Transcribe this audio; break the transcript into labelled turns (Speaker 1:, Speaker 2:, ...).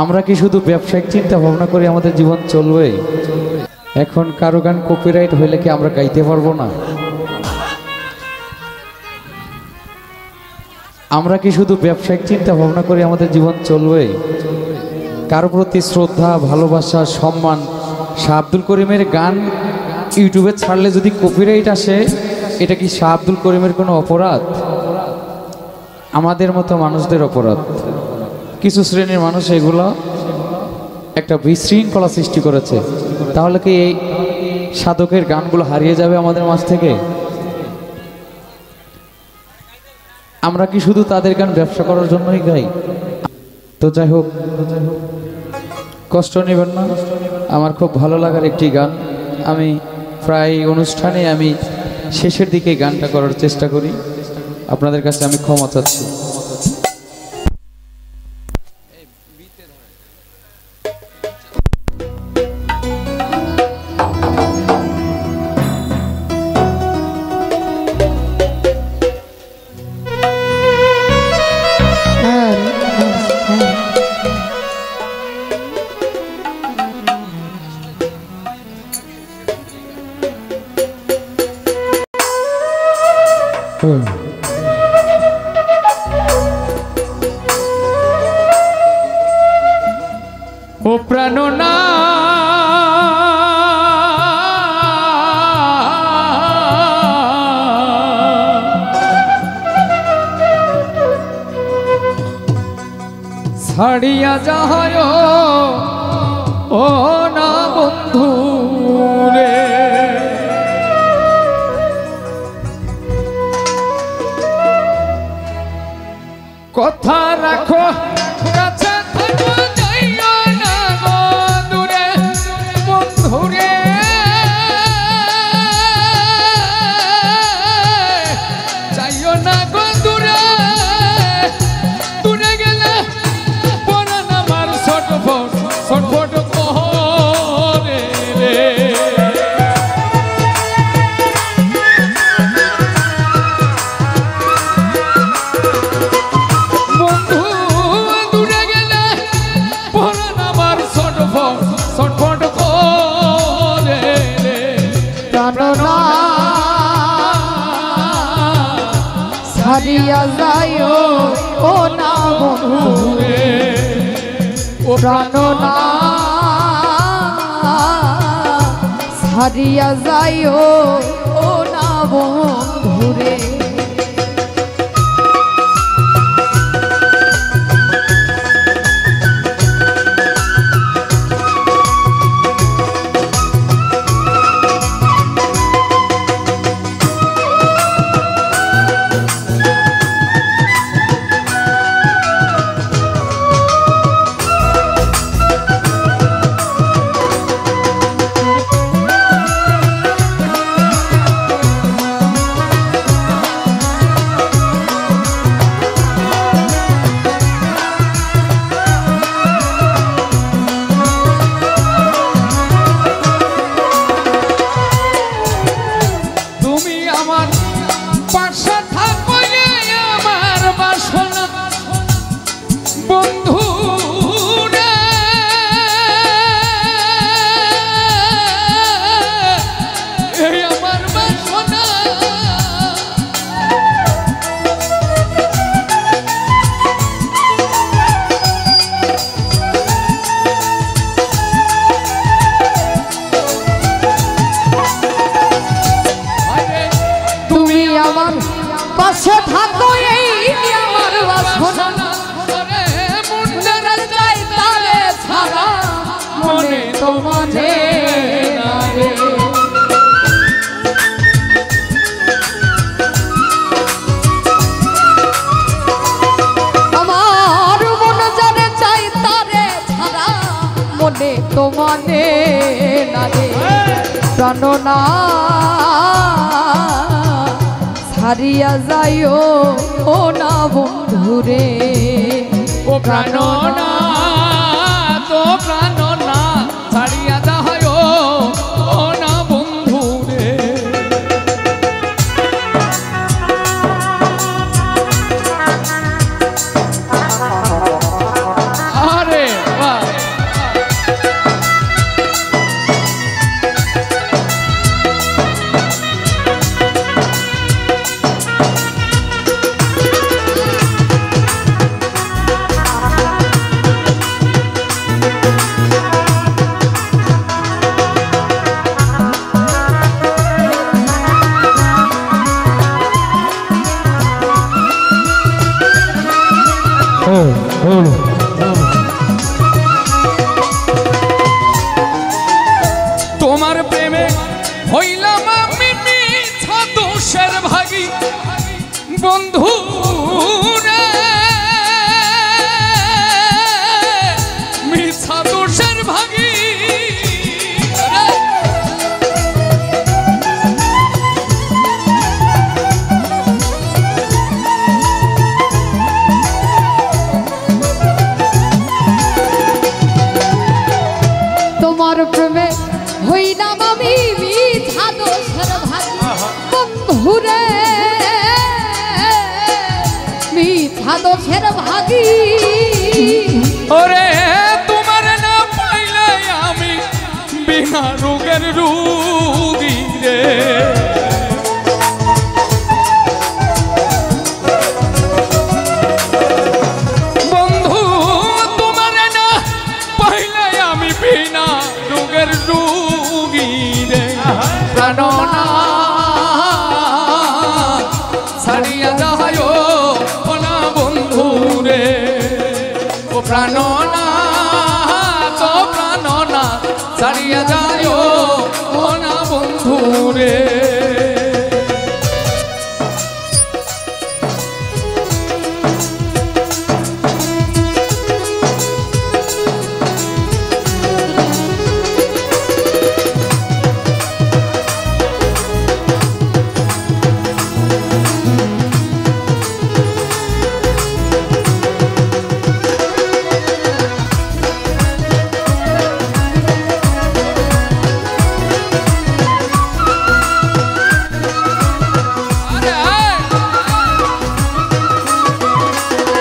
Speaker 1: আমরা কি শুধু ব্যবসায়িক চিন্তা ভাবনা করে আমাদের জীবন চলবে? এখন কারো গান কপিরাইট হইলে কি আমরা গাইতে পারবো না? আমরা কি শুধু ব্যবসায়িক চিন্তা ভাবনা করে আমাদের জীবন চলবে? কারো প্রতি শ্রদ্ধা, ভালোবাসা, সম্মান। শাহ আব্দুল করিমের গান ইউটিউবে ছাড়লে যদি কপিরাইট আসে, এটা কি শাহ আব্দুল করিমের কোনো অপরাধ? আমাদের মতো মানুষদের অপরাধ। কিছু শ্রেণীর মানুষ এগুলো একটা বিশৃঙ্খলা সৃষ্টি করেছে। তাহলে কি এই সাধকের গানগুলো হারিয়ে যাবে আমাদের মাঝ থেকে? আমরা কি শুধু তাদের গান ব্যবসা করার জন্যই গাই? তো যাই হোক, কষ্ট নেবেন না। আমার খুব ভালো লাগার একটি গান। আমি প্রায় অনুষ্ঠানে আমি শেষের দিকে গানটা করার চেষ্টা করি। আপনাদের কাছে আমি ক্ষমা চাচ্ছি। ও প্রাণনা ছাড়িয়া যায় ও না বন্ধু রে, কথা রাখো কাছে
Speaker 2: ছাড়িয়া যায় ও না বন্ধু রে, ও প্রাণনা ছাড়িয়া যায় ও না বন্ধু রে। পাশে থাকো এই আমার বাসনা রে, মুন্ডের চাই তারে ছাড়া মনে তো মানে না রে। আমার মন যারে চাই তারে ছাড়া মনে তো মানে না রে। প্রাণনা ছাড়িয়া যায় ও না বন্ধু রে, ও প্রাণনা তো প্রাণনা ছাড়িয়া যায় ও না বন্ধু রে। আরে দোষের ভাগী
Speaker 3: ওরে তোমার না পাইলে আমি বিনা রোগের রোগী রে বন্ধু তোমার না পাইলে আমি বিনা রোগের রোগী রে প্রাণনা ছাড়িয়া যায় ও না বন্ধু রে ও প্রাণনা তো প্রাণনা ছাড়িয়া যায় ও না বন্ধু রে